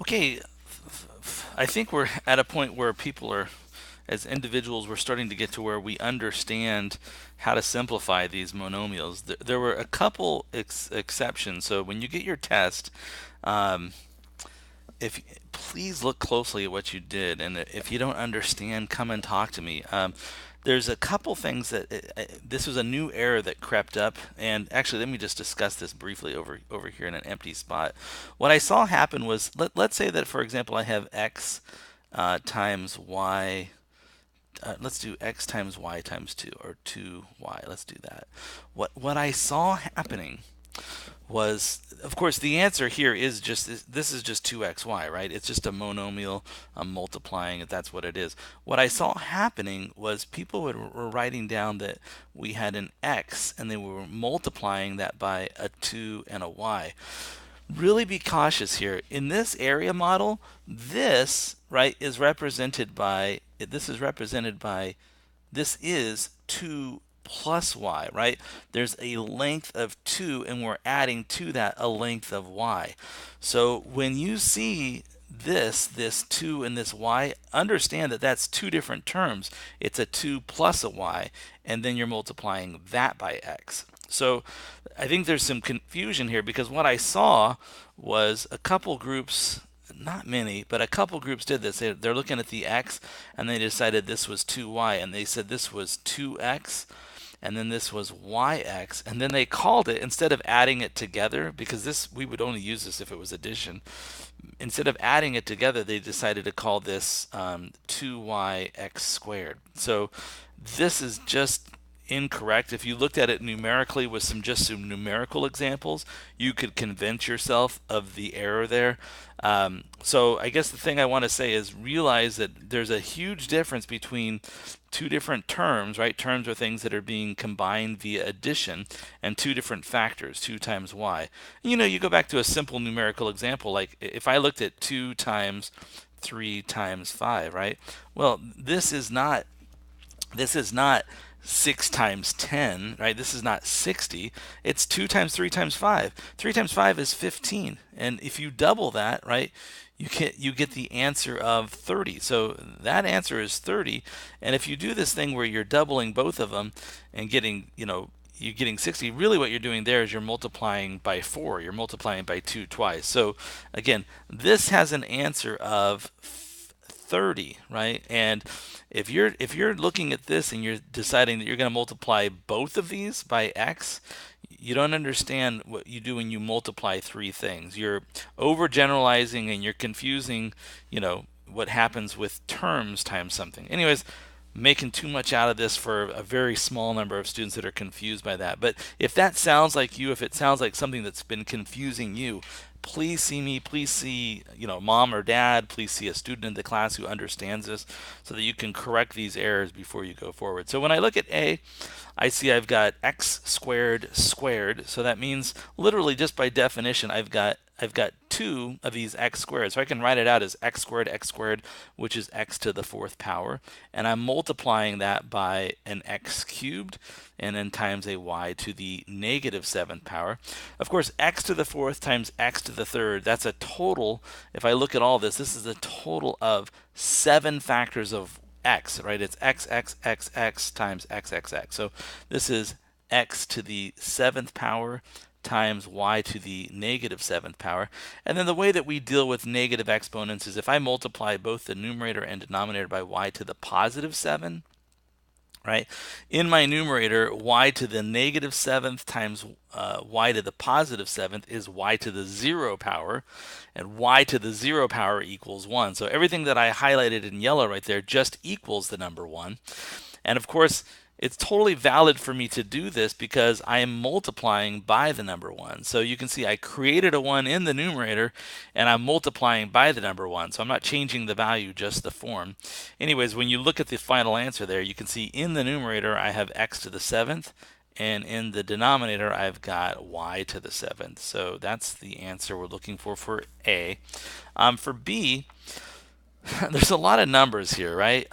Okay, I think we're at a point where people are, as individuals, we're starting to get to where we understand how to simplify these monomials. There were a couple exceptions. So when you get your test, um, if please look closely at what you did, and if you don't understand, come and talk to me. There's a couple things that this was a new error that crept up, and actually, let me just discuss this briefly over here in an empty spot. What I saw happen was, let's say that, for example, I have x times y. Let's do x times y times 2, or 2y. Let's do that. What I saw happening was, of course, the answer here is just this is just 2xy, right? It's just a monomial. I'm multiplying it. That's what it is. What I saw happening was people were writing down that we had an x and they were multiplying that by a 2 and a y. Really be cautious here. In this area model, this, right, is represented by, this is 2 plus y, right? There's a length of 2, and we're adding to that a length of y. So when you see this 2 and this y, understand that that's two different terms. It's a 2 plus a y, and then you're multiplying that by x. So I think there's some confusion here, because what I saw was a couple groups, not many, but a couple groups did this. They're looking at the x, and they decided this was 2y, and they said this was 2x, and then this was yx, and then they called it, instead of adding it together, because this, we would only use this if it was addition. Instead of adding it together, they decided to call this 2yx squared. So this is just incorrect. If you looked at it numerically with some numerical examples, you could convince yourself of the error there. So I guess the thing I want to say is, realize that there's a huge difference between two different terms, right? Terms are things that are being combined via addition, and two different factors, 2 times y. You know, you go back to a simple numerical example, like if I looked at 2 times 3 times 5, right? Well, this is not 6 times 10, right? This is not 60. It's 2 times 3 times 5. 3 times 5 is 15. And if you double that, right, you get the answer of 30. So that answer is 30. And if you do this thing where you're doubling both of them and you're getting 60, really what you're doing there is you're multiplying by 4. You're multiplying by 2 twice. So again, this has an answer of 30, right? And if you're looking at this and you're deciding that you're going to multiply both of these by x, you don't understand what you do when you multiply three things. You're overgeneralizing, and you're confusing, what happens with terms times something. Anyways, making too much out of this for a very small number of students that are confused by that. But if that sounds like you, if it sounds like something that's been confusing you, please see me. Please see, mom or dad. Please see a student in the class who understands this, so that you can correct these errors before you go forward. So when I look at A, I see I've got x squared squared. So that means, literally, just by definition, I've got two of these x squared. So I can write it out as x squared, which is x to the fourth power. And I'm multiplying that by an x cubed, and then times a y to the negative seventh power. Of course, x to the fourth times x to the third, that's a total. If I look at all this is a total of 7 factors of x, right? It's x times x. So this is x to the seventh power times y to the negative seventh power. And then the way that we deal with negative exponents is, if I multiply both the numerator and denominator by y to the positive 7, right? In my numerator, y to the negative seventh times y to the positive seventh is y to the 0 power, and y to the 0 power equals 1. So everything that I highlighted in yellow right there just equals the number 1. And of course, it's totally valid for me to do this because I am multiplying by the number 1. So you can see I created a 1 in the numerator, and I'm multiplying by the number 1. So I'm not changing the value, just the form. Anyways, when you look at the final answer there, you can see in the numerator I have x to the 7th, and in the denominator I've got y to the 7th. So that's the answer we're looking for A. For B, there's a lot of numbers here, right?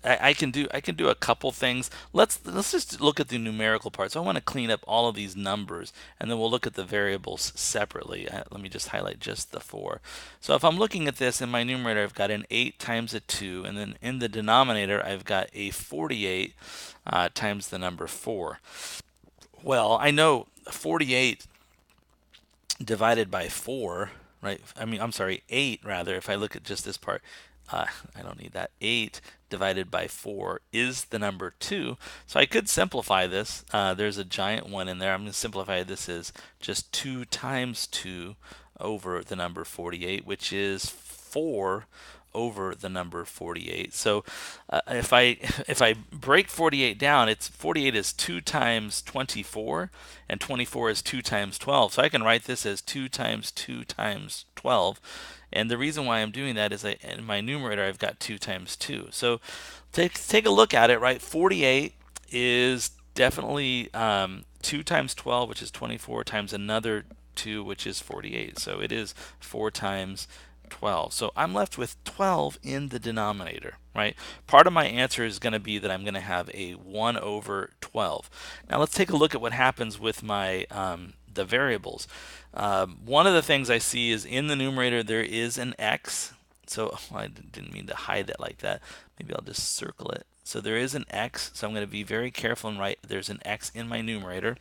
I can do a couple things. Let's just look at the numerical part. So I want to clean up all of these numbers, and then we'll look at the variables separately. Let me just highlight just the 4. So if I'm looking at this in my numerator, I've got an 8 times a 2, and then in the denominator, I've got a 48 times the number 4. Well, I know 48 divided by 4, right? I mean, I'm sorry, 8 rather, if I look at just this part. I don't need that. 8 divided by 4 is the number 2. So I could simplify this. There's a giant 1 in there. I'm going to simplify this as just 2 times 2 over the number 48, which is 4 over the number 48. So if I break 48 down, it's 48 is 2 times 24, and 24 is 2 times 12. So I can write this as 2 times 2 times 12. And the reason why I'm doing that is in my numerator I've got 2 times 2. So take a look at it, right? 48 is definitely 2 times 12, which is 24, times another 2, which is 48. So it is 4 times 12. So I'm left with 12 in the denominator, right? Part of my answer is going to be that I'm going to have a 1 over 12. Now let's take a look at what happens with my the variables. One of the things I see is in the numerator there is an x. So I didn't mean to hide it like that. Maybe I'll just circle it. So there is an x. So I'm going to be very careful and write there's an x in my numerator.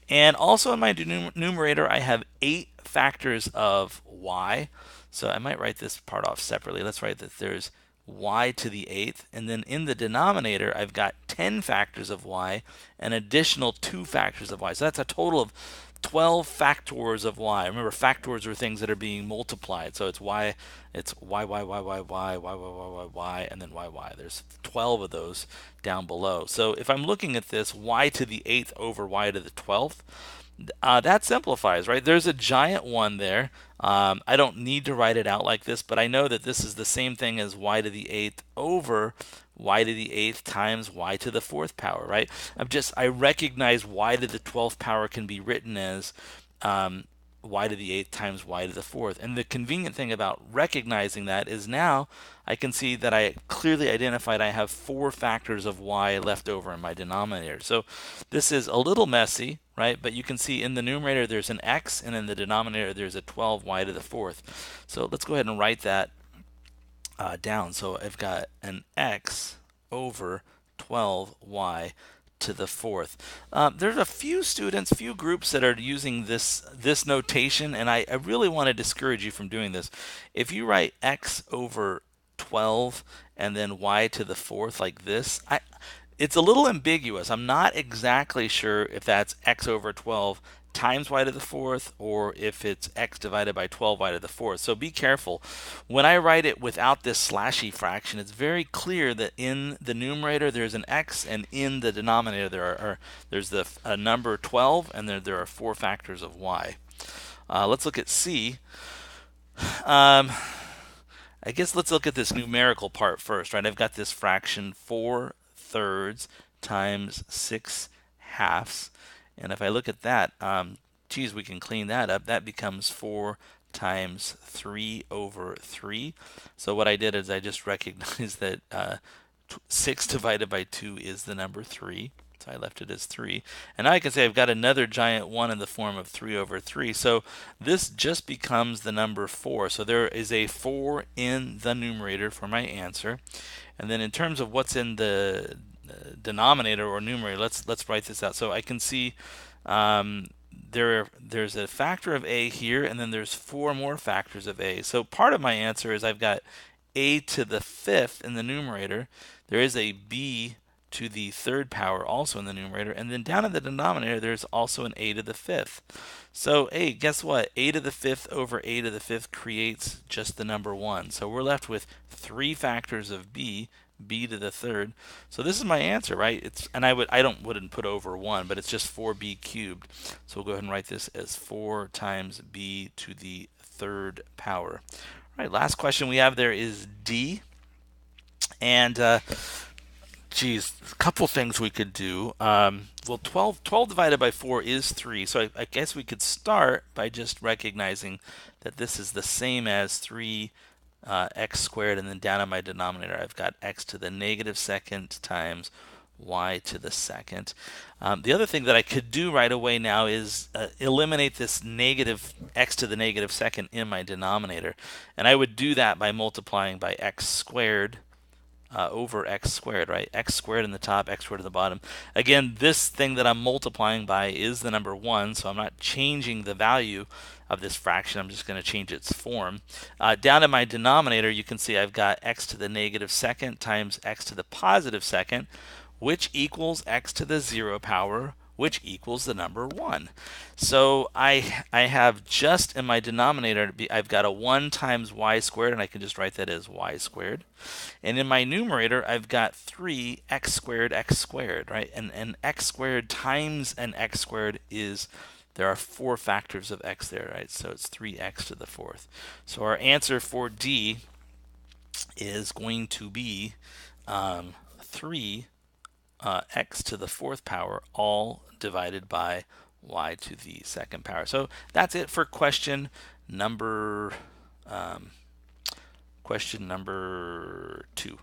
And also in my numerator, I have 8 factors of y. So I might write this part off separately. Let's write that there's y to the 8th. And then in the denominator, I've got 10 factors of y, and additional 2 factors of y. So that's a total of 12 factors of y. Remember, factors are things that are being multiplied. So it's y, y, and then y. There's 12 of those down below. So if I'm looking at this, y to the 8th over y to the 12th, that simplifies, right? There's a giant 1 there. I don't need to write it out like this, but I know that this is the same thing as y to the 8th over y to the 8th times y to the 4th power, right? I recognize y to the 12th power can be written as y to the 8th times y to the 4th. And the convenient thing about recognizing that is now I can see that I clearly identified I have 4 factors of y left over in my denominator. So this is a little messy, right? But you can see in the numerator there's an x, and in the denominator there's a 12y to the 4th. So let's go ahead and write that down. So I've got an x over 12y to the 4th. There's a few students, few groups that are using this notation, and I really want to discourage you from doing this. If you write x over 12 and then y to the 4th like this, it's a little ambiguous. I'm not exactly sure if that's x over 12 times y to the 4th, or if it's x divided by 12y to the 4th. So be careful. When I write it without this slashy fraction, it's very clear that in the numerator there's an x, and in the denominator there's the number 12, and there are 4 factors of y. Let's look at C. I guess let's look at this numerical part first, right? I've got this fraction 4/3 times 6/2. And if I look at that, geez, we can clean that up. That becomes 4 times 3 over 3. So what I did is I just recognized that 6 divided by 2 is the number 3. So I left it as 3. And now I can say I've got another giant 1 in the form of 3 over 3. So this just becomes the number 4. So there is a 4 in the numerator for my answer. And then in terms of what's in the denominator or numerator, let's write this out. So I can see there's a factor of a here, and then there's 4 more factors of a. So part of my answer is I've got a to the 5th in the numerator. There is a b to the 3rd power also in the numerator, and then down in the denominator there's also an a to the 5th. So hey, guess what? A to the 5th over a to the 5th creates just the number 1. So we're left with 3 factors of b to the 3rd. So this is my answer, right? Wouldn't put over 1, but it's just 4b cubed. So we'll go ahead and write this as 4 times b to the 3rd power. All right, last question we have there is D. And geez, a couple things we could do. Well, 12 divided by 4 is 3. So I guess we could start by just recognizing that this is the same as 3 x squared, and then down in my denominator I've got x to the negative second times y to the second. The other thing that I could do right away now is eliminate this negative x to the negative second in my denominator, and I would do that by multiplying by x squared over x squared, right? X squared in the top, x squared in the bottom. Again, this thing that I'm multiplying by is the number 1, so I'm not changing the value of this fraction. I'm just going to change its form. Down in my denominator, you can see I've got x to the negative second times x to the positive second, which equals x to the 0 power, which equals the number 1. So I have just in my denominator, I've got a 1 times y squared, and I can just write that as y squared. And in my numerator, I've got 3x squared, right? And x squared times an x squared is, there are 4 factors of x there, right? So it's 3x to the 4th. So our answer for D is going to be 3 x to the 4th power, all divided by y to the 2nd power. So that's it for question number 2.